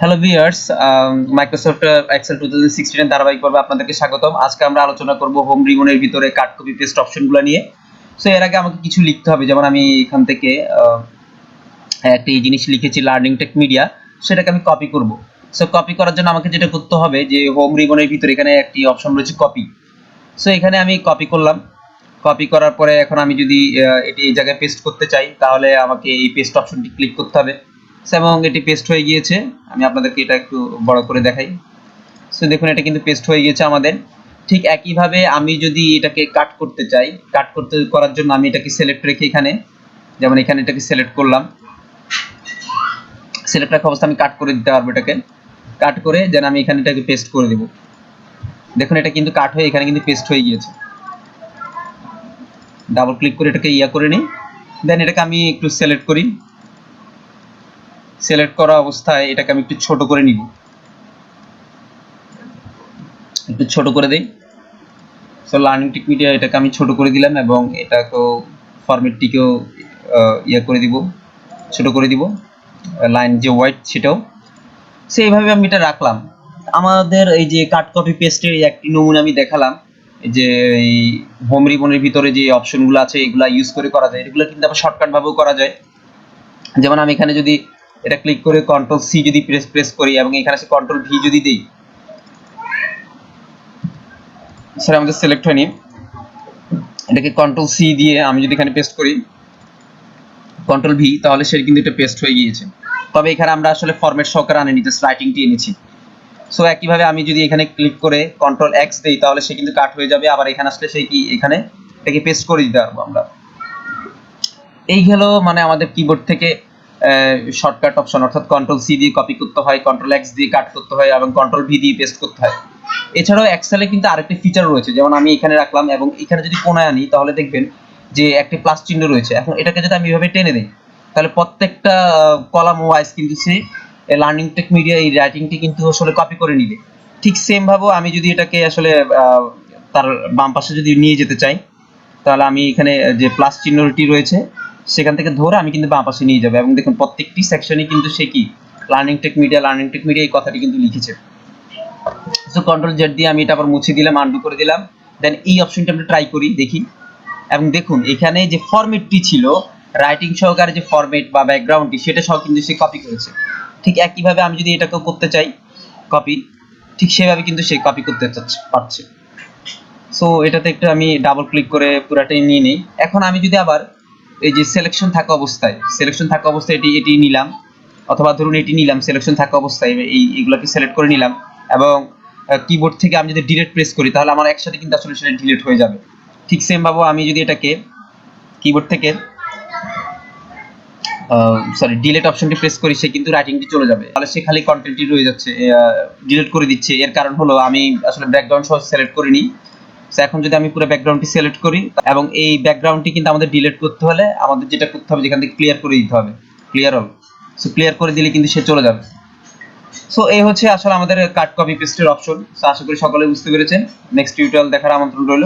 Hello viewers, Microsoft Excel 2016 এর ধারাবাহিক পর্বে আপনাদেরকে স্বাগতম। আজকে আমরা আলোচনা করব হোম রিবনের ভিতরে কাট কপি পেস্ট অপশনগুলো নিয়ে। সো এর আগে আমাকে কিছু লিখতে হবে, যেমন আমি এখান থেকে একটা জিনিস লিখেছি লার্নিং টেক মিডিয়া, সেটাকে আমি কপি করব। সো কপি করার জন্য আমাকে যেটা করতে হবে যে হোম রিবনের ভিতরে এখানে একটি অপশন রয়েছে কপি। সো এখানে আমি কপি করলাম। কপি করার পরে এখন আমি যদি এটি এই জায়গায় পেস্ট করতে চাই, তাহলে আমাকে এই পেস্ট অপশনটি ক্লিক করতে হবে। এবং এটি পেস্ট হয়ে গিয়েছে। আমি আপনাদেরকে এটা একটু বড় করে দেখাই। সো দেখুন, এটা কিন্তু পেস্ট হয়ে গিয়েছে আমাদের। ঠিক একইভাবে আমি যদি এটাকে কাট করতে চাই, করার জন্য আমি এটাকে সিলেক্ট রেখে এখানে, যেমন এখানে এটাকে সিলেক্ট করলাম। সিলেক্ট রাখা অবস্থা আমি কাট করে দিতে পারবো। এটাকে কাট করে যেন আমি এখানে এটাকে পেস্ট করে দেব। দেখুন, এটা কিন্তু কাট হয়ে এখানে কিন্তু পেস্ট হয়ে গিয়েছে। ডাবল ক্লিক করে এটাকে করে নিই। দেন এটাকে আমি একটু সিলেক্ট করি। সিলেক্ট করা অবস্থায় এটাকে আমি একটু ছোট করে নিব, একটু ছোট করে দেই। সো লার্নিং টেক মিডিয়া এটাকে আমি ছোট করে দিলাম এবং এটাকেও ফরম্যাটটিকেও করে দিব, ছোট করে দিব। লাইন যে হোয়াইট সেটাও। সো এইভাবে আমি এটা রাখলাম। আমাদের এই যে কাট কপি পেস্টের একটি নমুনা আমি দেখালাম, যে এই হোম রিবনের ভিতরে যে অপশনগুলো আছে এগুলা ইউজ করে করা যায়। এগুলো কিন্তু আবার শর্টকাট ভাবেও করা যায়। যেমন আমি এখানে যদি এটা ক্লিক করে কন্ট্রোল সি যদি প্রেস করি এবং এখানে এসে কন্ট্রোল ভি যদি দিই, সেটা আমাদের সিলেক্ট হয়নি। এটাকে কন্ট্রোল সি দিয়ে আমি যদি এখানে পেস্ট করি কন্ট্রোল ভি, তাহলে সেটা কিন্তু এটা পেস্ট হয়ে গিয়েছে। তবে এখানে আমরা আসলে ফরম্যাট সহকারে আনিনি, জাস্ট রাইটিংটি এনেছি। সো একইভাবে আমি যদি এখানে ক্লিক করে কন্ট্রোল এক্স দেই, তাহলে সে কিন্তু কাট হয়ে যাবে। আবার এখানে আসলে সেই কি এখানে এটাকে পেস্ট করে দিতে পারবো আমরা। এই হলো মানে আমাদের কিবোর্ড থেকে শর্টকাট অপশন, অর্থাৎ কন্ট্রোল সি দিয়ে কপি করতে হয়, কন্ট্রোল এক্স দিয়ে কাট করতে হয় এবং কন্ট্রোল ভি দিয়ে পেস্ট করতে হয়। এছাড়াও এক্সেলে কিন্তু আরেকটি ফিচার রয়েছে, যেমন আমি এখানে রাখলাম এবং এখানে যদি কোণায় আনি, তাহলে দেখবেন যে একটি প্লাস চিহ্ন রয়েছে। এখন এটাকে যদি আমি এভাবে টেনে দিই, তাহলে প্রত্যেকটা কলাম ওয়াইজ কিন্তু সে লার্নিং টেক মিডিয়া এই রাইটিংটি কিন্তু আসলে কপি করে নিবে। ঠিক সেম ভাবে আমি যদি এটাকে আসলে তার বাম পাশে যদি নিয়ে যেতে চাই, তাহলে আমি এখানে যে প্লাস চিহ্নটি রয়েছে সেখান থেকে ধরে আমি কিন্তু বাম পাশে নিয়ে যাব। এবং দেখুন প্রত্যেকটি সেকশনে কিন্তু সে কি লার্নিং টেক মিডিয়া এই কথাটি কিন্তু লিখেছে। সো কন্ট্রোল জেড দিয়ে আমি এটা আবার মুছে দিলাম, আনডু করে দিলাম। দেন এই অপশনটা আমরা ট্রাই করি, দেখি। এবং দেখুন এখানে যে ফরম্যাটটি ছিল, রাইটিং সহকারে যে ফরম্যাট বা ব্যাকগ্রাউন্ডটি, সেটা সহ কিন্তু সে কপি করেছে। ঠিক একইভাবে আমি যদি এটাকেও করতে চাই কপি, ঠিক সেভাবে কিন্তু সে কপি করতে পারছে। সো এটাতে একটু আমি ডাবল ক্লিক করে পুরাটাই নিয়ে নিই। এখন আমি যদি আবার এই যে সিলেকশন থাকা অবস্থায় এটি নিলাম, অথবা ধরুন এটি নিলাম সিলেকশন থাকা অবস্থায়, এইগুলোকে সিলেক্ট করে নিলাম এবং কিবোর্ড থেকে আমি যদি ডিলিট প্রেস করি, তাহলে আমার একসাথে কিন্তু আসলে সেটা ডিলিট হয়ে যাবে। ঠিক সেম ভাবে আমি যদি এটাকে কিবোর্ড থেকে ডিলিট অপশনটি প্রেস করি, সে কিন্তু রাইটিংটি চলে যাবে। তাহলে সে খালি কন্টেন্টটি রয়ে যাচ্ছে, ডিলিট করে দিচ্ছে। এর কারণ হলো আমি আসলে ব্যাকগ্রাউন্ড সহ সিলেক্ট করিনি। সো এখন যদি আমি পুরো ব্যাকগ্রাউন্ডটি সিলেক্ট করি, এবং এই ব্যাকগ্রাউন্ডটি কিন্তু আমাদের ডিলিট করতে হলে আমাদের যেটা করতে হবে, যেখান থেকে ক্লিয়ার করে দিতে হবে, ক্লিয়ার অল। সো ক্লিয়ার করে দিলে কিন্তু সে চলে যাবে। সো এই হচ্ছে আসলে আমাদের কাট কপি পেস্টের অপশন। সো আশা করি সকলে বুঝতে পেরেছেন। নেক্সট টিউটোরিয়াল দেখার আমন্ত্রণ রইল।